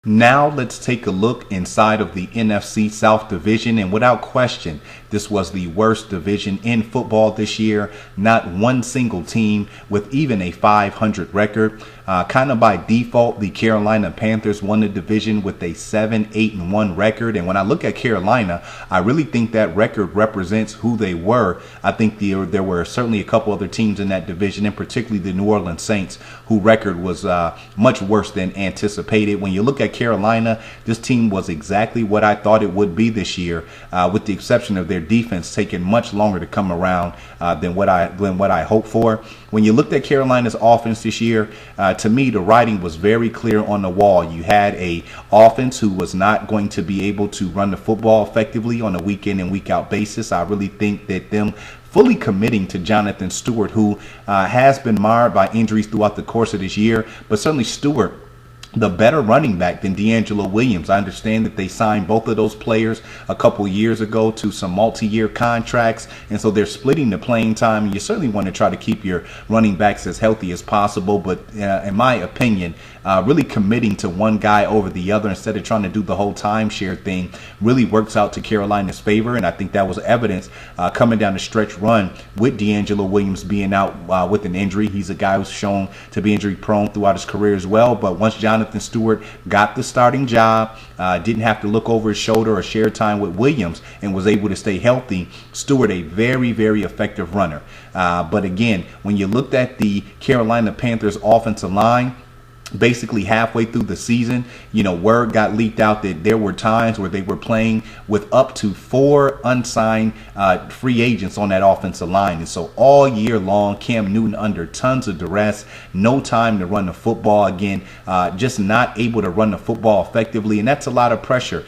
Now let's take a look inside of the NFC South Division, and without question, this was the worst division in football this year. Not one single team with even a 500 record. Kind of by default, the Carolina Panthers won the division with a 7-8-1 record. And when I look at Carolina, I really think that record represents who they were. I think there were certainly a couple other teams in that division, and particularly the New Orleans Saints, whose record was much worse than anticipated. When you look at Carolina, this team was exactly what I thought it would be this year, with the exception of their defense taking much longer to come around than what I hoped for. When you looked at Carolina's offense this year, to me, the writing was very clear on the wall. You had a offense who was not going to be able to run the football effectively on a week in and week out basis. I really think that them fully committing to Jonathan Stewart, who has been marred by injuries throughout the course of this year, but certainly Stewart, the better running back than D'Angelo Williams. I understand that they signed both of those players a couple years ago to some multi-year contracts, and so they're splitting the playing time. And you certainly want to try to keep your running backs as healthy as possible, but in my opinion, really committing to one guy over the other instead of trying to do the whole timeshare thing really works out to Carolina's favor, and I think that was evidence coming down the stretch run with D'Angelo Williams being out with an injury. He's a guy who's shown to be injury prone throughout his career as well, but once Jonathan Stewart got the starting job, didn't have to look over his shoulder or share time with Williams, and was able to stay healthy. Stewart, a very, very effective runner. But again, when you looked at the Carolina Panthers offensive line, basically halfway through the season, word got leaked out that there were times where they were playing with up to 4 unsigned free agents on that offensive line. And so all year long, Cam Newton under tons of duress, no time to run the football. Again, just not able to run the football effectively. And that's a lot of pressure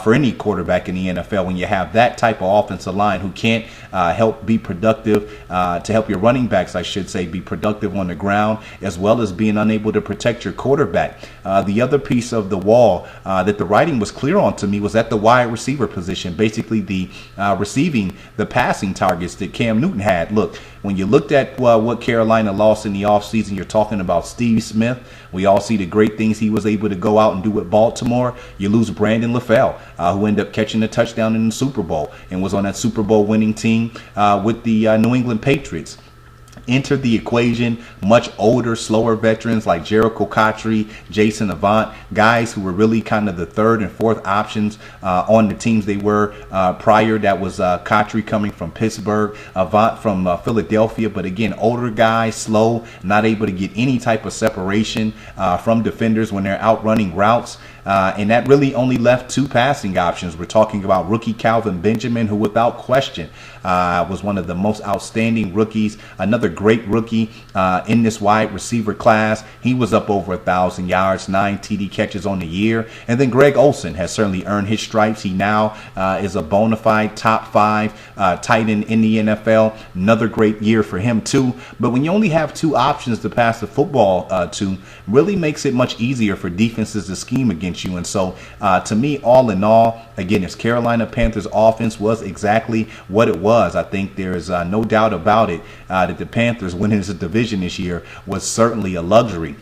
for any quarterback in the NFL when you have that type of offensive line who can't help be productive, to help your running backs, I should say, be productive on the ground, as well as being unable to protect your quarterback. The other piece of the wall that the writing was clear on to me was at the wide receiver position, basically the receiving the passing targets that Cam Newton had. Look, when you looked at what Carolina lost in the offseason, you're talking about Steve Smith. We all see the great things he was able to go out and do with Baltimore. You lose Brandon LaFell, who ended up catching a touchdown in the Super Bowl and was on that Super Bowl winning team with the New England Patriots. Enter the equation much older, slower veterans like Jericho Cotchery, Jason Avant, guys who were really kind of the third and fourth options on the teams they were prior. That was Cotchery coming from Pittsburgh, Avant from Philadelphia, but again, older guys, slow, not able to get any type of separation from defenders when they're out running routes. And that really only left 2 passing options. We're talking about rookie Calvin Benjamin, who without question was one of the most outstanding rookies. Another great rookie in this wide receiver class. He was up over 1,000 yards, 9 TD catches on the year. And then Greg Olsen has certainly earned his stripes. He now is a bona fide top 5 tight end in the NFL. Another great year for him too. But when you only have 2 options to pass the football to, really makes it much easier for defenses to scheme against you. And so to me, all in all, again, this Carolina Panthers offense was exactly what it was. I think there is no doubt about it that the Panthers winning this division this year was certainly a luxury.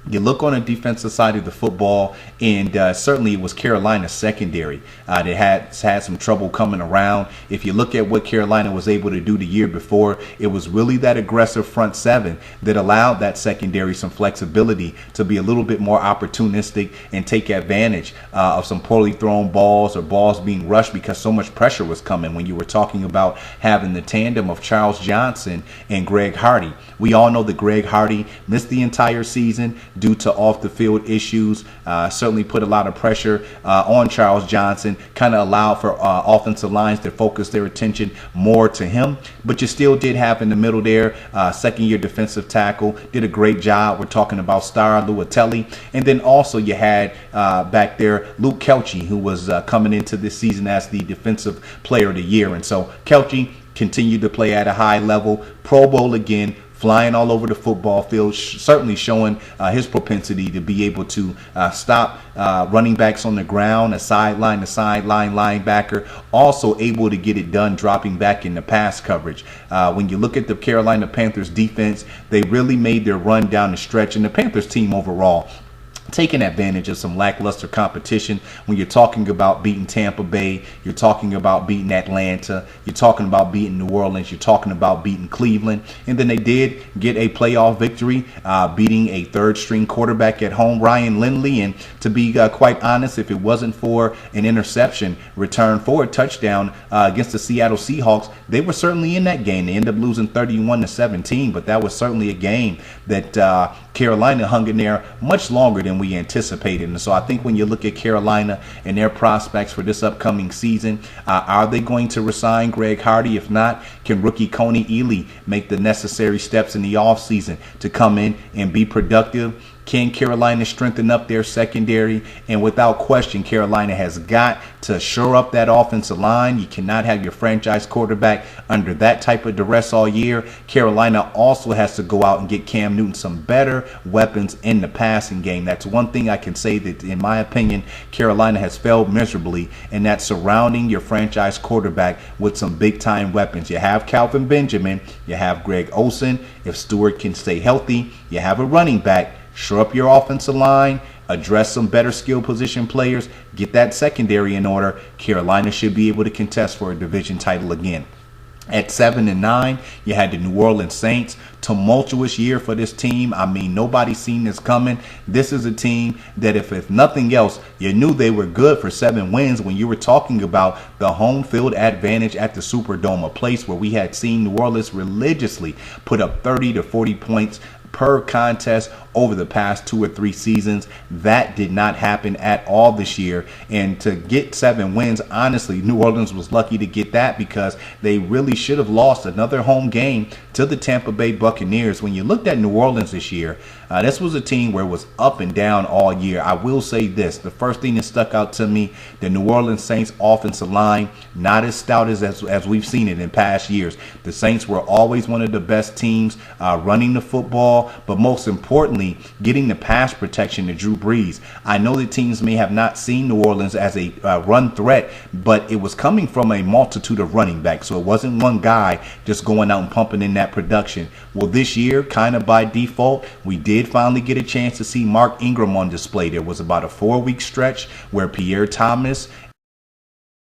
You look on the defensive side of the football, and certainly it was Carolina's secondary that had some trouble coming around. If you look at what Carolina was able to do the year before, it was really that aggressive front 7 that allowed that secondary some flexibility to be a little bit more opportunistic and take advantage of some poorly thrown balls or balls being rushed because so much pressure was coming. When you were talking about having the tandem of Charles Johnson and Greg Hardy, we all know that Greg Hardy missed the entire season due to off the field issues. Certainly put a lot of pressure on Charles Johnson, kind of allowed for offensive lines to focus their attention more to him. But you still did have in the middle there, second-year defensive tackle, did a great job. We're talking about Star Luatelli. And then also you had back there Luke Kelce, who was coming into this season as the defensive player of the year. And so Kelce continued to play at a high level, Pro Bowl again, flying all over the football field, certainly showing his propensity to be able to stop running backs on the ground, a sideline to sideline linebacker, also able to get it done dropping back in the pass coverage. When you look at the Carolina Panthers defense, they really made their run down the stretch, and the Panthers team overall taking advantage of some lackluster competition. When you're talking about beating Tampa Bay, you're talking about beating Atlanta, you're talking about beating New Orleans, you're talking about beating Cleveland. And then they did get a playoff victory, beating a third-string quarterback at home, Ryan Lindley. And to be quite honest, if it wasn't for an interception return for a touchdown against the Seattle Seahawks, they were certainly in that game. They ended up losing 31-17, but that was certainly a game that Carolina hung in there much longer than we anticipated. And so I think when you look at Carolina and their prospects for this upcoming season, are they going to resign Greg Hardy? If not, can rookie Coney Ealy make the necessary steps in the offseason to come in and be productive? Can Carolina strengthen up their secondary? And without question, Carolina has got to shore up that offensive line. You cannot have your franchise quarterback under that type of duress all year. Carolina also has to go out and get Cam Newton some better weapons in the passing game. That's one thing I can say that, in my opinion, Carolina has failed miserably, and that's surrounding your franchise quarterback with some big-time weapons. You have Calvin Benjamin. You have Greg Olsen. If Stewart can stay healthy, you have a running back. Shore up your offensive line, address some better skill position players, get that secondary in order. Carolina should be able to contest for a division title again. At 7-9, you had the New Orleans Saints. Tumultuous year for this team. I mean, nobody's seen this coming. This is a team that, if nothing else, you knew they were good for 7 wins when you were talking about the home field advantage at the Superdome, a place where we had seen New Orleans religiously put up 30 to 40 points per contest over the past 2 or 3 seasons. That did not happen at all this year. And to get 7 wins, honestly, New Orleans was lucky to get that, because they really should have lost another home game to the Tampa Bay Buccaneers. When you looked at New Orleans this year, this was a team where it was up and down all year. I will say this, the first thing that stuck out to me, the New Orleans Saints offensive line, not as stout as we've seen it in past years. The Saints were always one of the best teams running the football, but most importantly, getting the pass protection to Drew Brees. I know that teams may have not seen New Orleans as a run threat, but it was coming from a multitude of running backs. So it wasn't one guy just going out and pumping in that production. Well, this year, kind of by default, we did finally get a chance to see Mark Ingram on display. There was about a 4-week stretch where Pierre Thomas,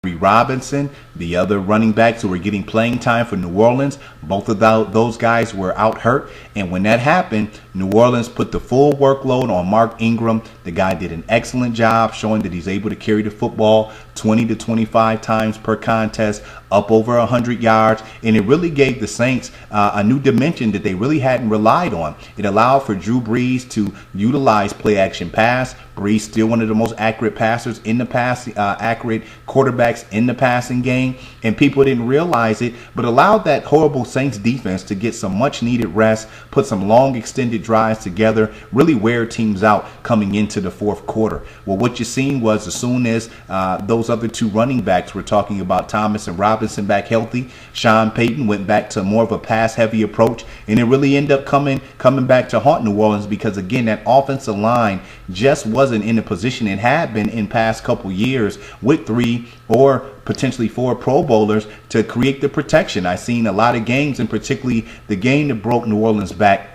Robinson, the other running backs who were getting playing time for New Orleans, both of those guys were out hurt. And when that happened, New Orleans put the full workload on Mark Ingram. The guy did an excellent job showing that he's able to carry the football 20 to 25 times per contest, up over 100 yards. And it really gave the Saints a new dimension that they really hadn't relied on. It allowed for Drew Brees to utilize play action pass. Brees still one of the most accurate passers in the pass, accurate quarterbacks in the passing game. And people didn't realize it, but allowed that horrible Saints defense to get some much needed rest, put some long extended drives together, really wear teams out coming into the fourth quarter. Well, what you seen was, as soon as those other 2 running backs, we're talking about Thomas and Robinson, back healthy, Sean Payton went back to more of a pass heavy approach, and it really ended up coming back to haunt New Orleans, because again, that offensive line just wasn't in the position it had been in past couple years with 3 or potentially 4 Pro Bowlers to create the protection. I've seen a lot of games, and particularly the game that broke New Orleans back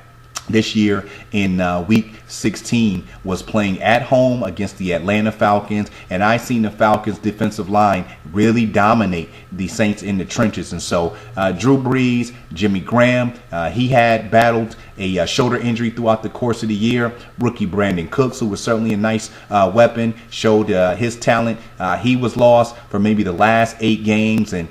this year in week 16 was playing at home against the Atlanta Falcons, and I seen the Falcons defensive line really dominate the Saints in the trenches. And so Drew Brees, Jimmy Graham, he had battled a shoulder injury throughout the course of the year. Rookie Brandon Cooks, who was certainly a nice weapon, showed his talent. He was lost for maybe the last 8 games, and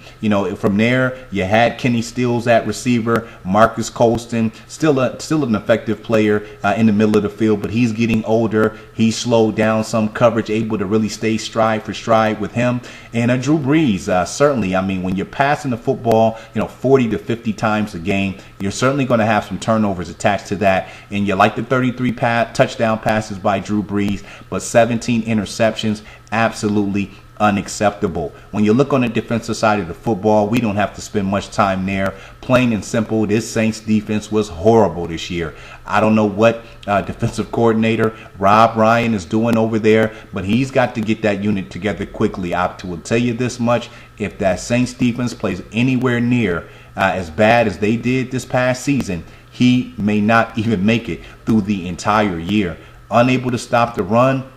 from there you had Kenny Stills at receiver, Marcus Colston, still an effective player in the middle of the field, but he's getting older. He slowed down some coverage, able to really stay stride for stride with him. And Drew Brees, certainly, I mean, when you're passing the football, 40 to 50 times a game, you're certainly going to have some turnovers attached to that. And you like the 33 touchdown passes by Drew Brees, but 17 interceptions, absolutely unacceptable. When you look on the defensive side of the football, we don't have to spend much time there. Plain and simple, this Saints defense was horrible this year. I don't know what defensive coordinator Rob Ryan is doing over there, but he's got to get that unit together quickly. I will tell you this much: if that Saints defense plays anywhere near as bad as they did this past season, he may not even make it through the entire year. unable to stop the run,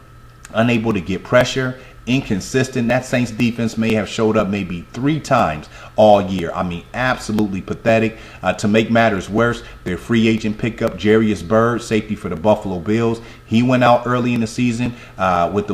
unable to get pressure, inconsistent. That Saints defense may have showed up maybe 3 times all year. I mean, absolutely pathetic. To make matters worse, their free agent pickup, Jarius Byrd, safety for the Buffalo Bills, he went out early in the season with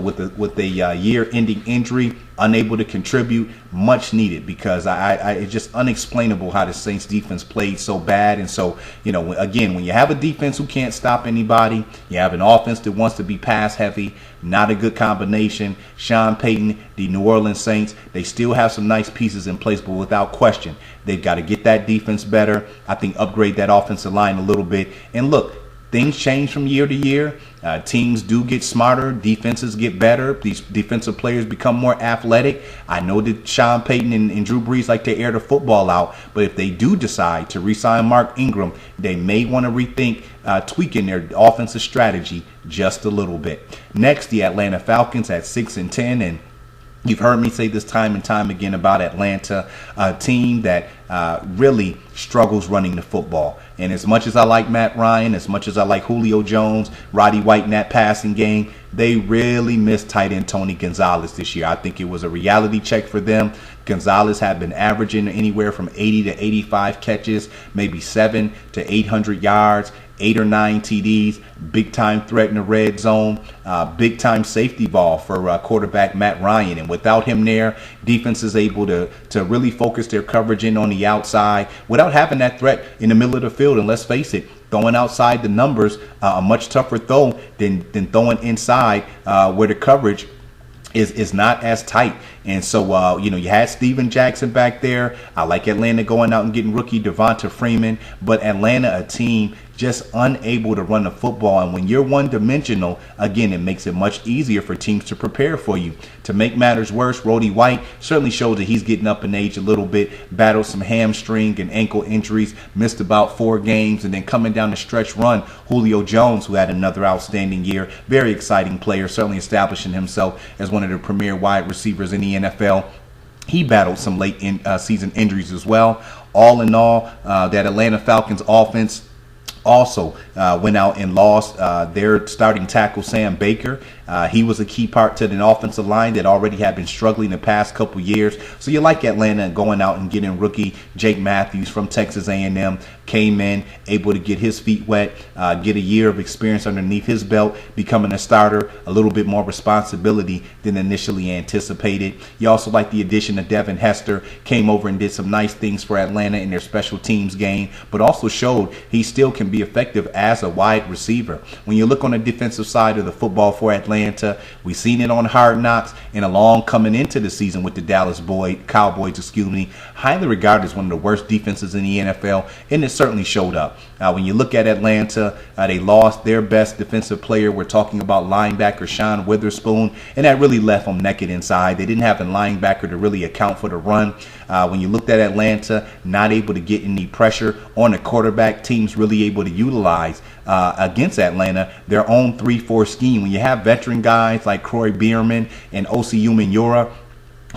a year-ending injury, unable to contribute. Much needed, because it's just unexplainable how the Saints defense played so bad. And so, again, when you have a defense who can't stop anybody, you have an offense that wants to be pass heavy, not a good combination. Sean Payton, the New Orleans Saints, they still have some nice pieces in place, but without question, they've got to get that defense better. I think upgrade that offensive line a little bit. And look, things change from year to year. Teams do get smarter. Defenses get better. These defensive players become more athletic. I know that Sean Payton and Drew Brees like to air the football out, but if they do decide to re-sign Mark Ingram, they may want to rethink tweaking their offensive strategy just a little bit. Next, the Atlanta Falcons at 6-10, and you've heard me say this time and time again about Atlanta, a team that really struggles running the football. And as much as I like Matt Ryan, as much as I like Julio Jones, Roddy White in that passing game, they really missed tight end Tony Gonzalez this year. I think it was a reality check for them. Gonzalez had been averaging anywhere from 80 to 85 catches, maybe 700 to 800 yards, 8 or 9 TDs, big time threat in the red zone, big time safety ball for quarterback Matt Ryan. And without him there, defense is able to really focus their coverage in on the outside without having that threat in the middle of the field. And let's face it, throwing outside the numbers, a much tougher throw than throwing inside where the coverage is not as tight. And so, you had Steven Jackson back there. I like Atlanta going out and getting rookie Devonta Freeman, but Atlanta, a team just unable to run the football. And when you're one-dimensional, again, it makes it much easier for teams to prepare for you. To make matters worse, Roddy White certainly shows that he's getting up in age a little bit, battled some hamstring and ankle injuries, missed about 4 games, and then coming down the stretch run, Julio Jones, who had another outstanding year, very exciting player, certainly establishing himself as one of the premier wide receivers in the NFL. He battled some late season injuries as well. All in all, that Atlanta Falcons offense also went out and lost their starting tackle, Sam Baker. He was a key part to the offensive line that already had been struggling the past couple years. So you like Atlanta going out and getting rookie Jake Matthews from Texas A&M, came in, able to get his feet wet, get a year of experience underneath his belt, becoming a starter, a little bit more responsibility than initially anticipated. You also like the addition of Devin Hester, came over and did some nice things for Atlanta in their special teams game, but also showed he still can be effective as a wide receiver. When you look on the defensive side of the football for Atlanta, we've seen it on Hard Knocks and along coming into the season with the Dallas Cowboys, highly regarded as one of the worst defenses in the NFL, and it certainly showed up. When you look at Atlanta, they lost their best defensive player. We're talking about linebacker Sean Witherspoon, and that really left them naked inside. They didn't have a linebacker to really account for the run. When you looked at Atlanta, not able to get any pressure on the quarterback, teams really able to utilize against Atlanta their own 3-4 scheme. When you have veteran guys like Croy Bierman and Osi Umenyiora,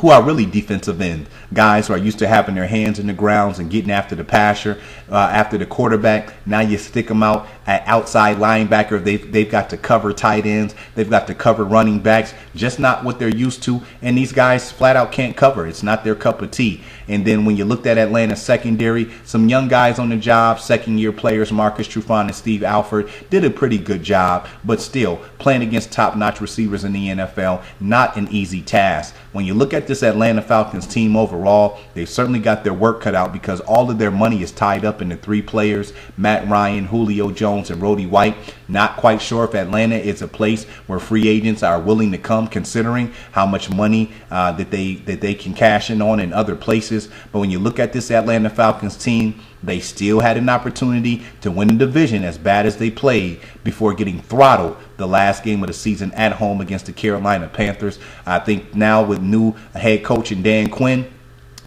who are really defensive end guys who are used to having their hands in the grounds and getting after the passer, after the quarterback. Now you stick them out at outside linebacker. They've got to cover tight ends. They've got to cover running backs. Just not what they're used to. And these guys flat out can't cover. It's not their cup of tea. And then when you looked at Atlanta's secondary, some young guys on the job, second-year players, Marcus Trufant and Steve Alford, did a pretty good job. But still, playing against top-notch receivers in the NFL, not an easy task. When you look at this Atlanta Falcons team overall, they've certainly got their work cut out because all of their money is tied up in the 3 players, Matt Ryan, Julio Jones, and Roddy White. Not quite sure if Atlanta is a place where free agents are willing to come, considering how much money that they can cash in on in other places. But when you look at this Atlanta Falcons team, they still had an opportunity to win the division as bad as they played before getting throttled the last game of the season at home against the Carolina Panthers. I think now with new head coach and Dan Quinn,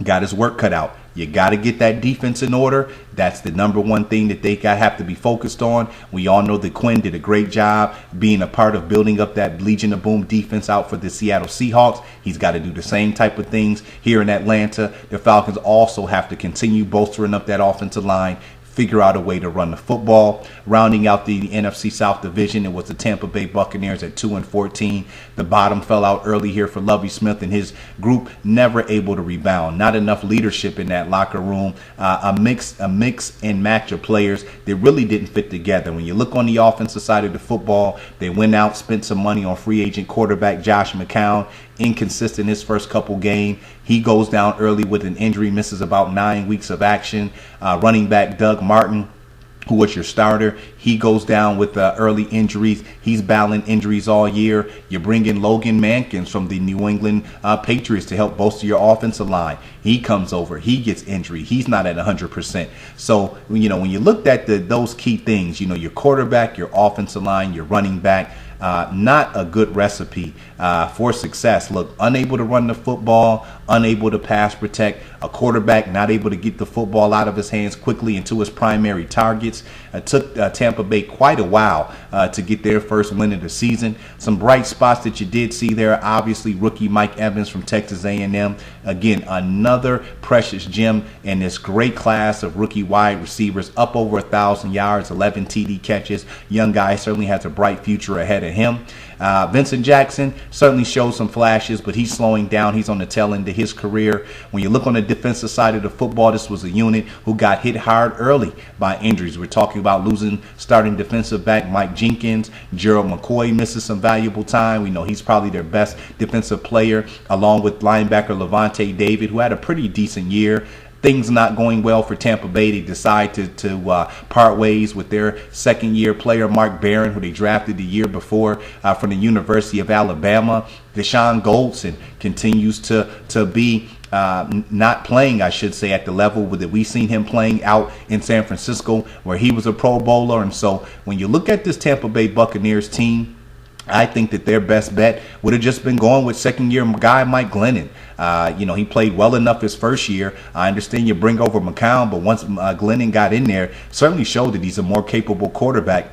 got his work cut out. You got to get that defense in order. That's the number one thing that they have to be focused on. We all know that Quinn did a great job being a part of building up that Legion of Boom defense out for the Seattle Seahawks. He's got to do the same type of things here in Atlanta. The Falcons also have to continue bolstering up that offensive line, figure out a way to run the football. Rounding out the NFC South division, it was the Tampa Bay Buccaneers at 2-14. The bottom fell out early here for Lovie Smith and his group, never able to rebound. Not enough leadership in that locker room. A mix and match of players that really didn't fit together. When you look on the offensive side of the football, they went out, spent some money on free agent quarterback Josh McCown. Inconsistent his first couple games. He goes down early with an injury, misses about 9 weeks of action. Running back Doug Martin, who was your starter, he goes down with early injuries. He's battling injuries all year. You bring in Logan Mankins from the New England Patriots to help bolster your offensive line. He comes over. He gets injury. He's not at 100%. So, when you looked at those key things, your quarterback, your offensive line, your running back, not a good recipe for success. Look, unable to run the football, unable to pass protect, a quarterback not able to get the football out of his hands quickly into his primary targets. It took Tampa Bay quite a while to get their first win of the season. Some bright spots that you did see there, obviously rookie Mike Evans from Texas A&M. Again, another precious gem in this great class of rookie wide receivers, up over 1,000 yards, 11 TD catches. Young guy certainly has a bright future ahead of him. Vincent Jackson certainly showed some flashes, but he's slowing down. He's on the tail end of his career. When you look on the defensive side of the football, this was a unit who got hit hard early by injuries. We're talking about losing starting defensive back Mike Jenkins. Gerald McCoy misses some valuable time. We know he's probably their best defensive player, along with linebacker Levante David, who had a pretty decent year. Things not going well for Tampa Bay. They decide to part ways with their second-year player, Mark Barron, who they drafted the year before from the University of Alabama. Deshaun Goldson continues to be not playing, I should say, at the level that we've seen him playing out in San Francisco, where he was a Pro Bowler. And so when you look at this Tampa Bay Buccaneers team, I think that their best bet would have just been going with second-year guy Mike Glennon. He played well enough his first year. I understand you bring over McCown, but once Glennon got in there, certainly showed that he's a more capable quarterback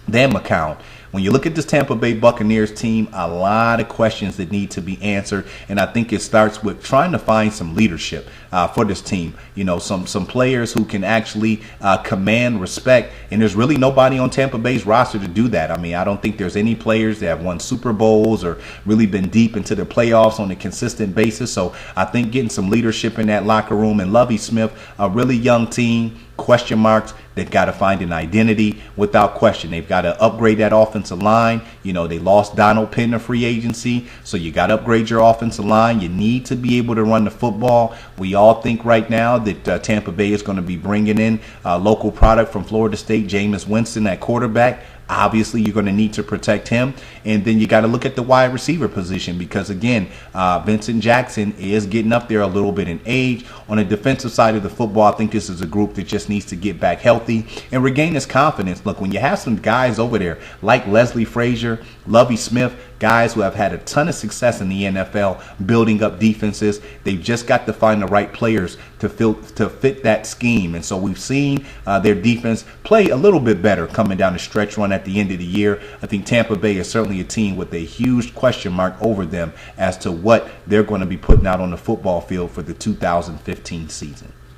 than McCown. When you look at this Tampa Bay Buccaneers team, a lot of questions that need to be answered, and I think it starts with trying to find some leadership for this team. Some players who can actually command respect, and there's really nobody on Tampa Bay's roster to do that. I mean, I don't think there's any players that have won Super Bowls or really been deep into the playoffs on a consistent basis. So I think getting some leadership in that locker room, and Lovie Smith, a really young team, question marks. They've got to find an identity without question. They've got to upgrade that offensive line. They lost Donald Penn to free agency, so you got to upgrade your offensive line. You need to be able to run the football. We all think right now that Tampa Bay is going to be bringing in local product from Florida State, Jameis Winston at quarterback. Obviously, you're going to need to protect him. And then you got to look at the wide receiver position because, again, Vincent Jackson is getting up there a little bit in age. On the defensive side of the football, I think this is a group that just needs to get back healthy and regain his confidence. Look, when you have some guys over there like Leslie Frazier, Lovie Smith, guys who have had a ton of success in the NFL building up defenses, they've just got to find the right players to fit that scheme. And so we've seen their defense play a little bit better coming down the stretch run at the end of the year. I think Tampa Bay is certainly a team with a huge question mark over them as to what they're going to be putting out on the football field for the 2015 season.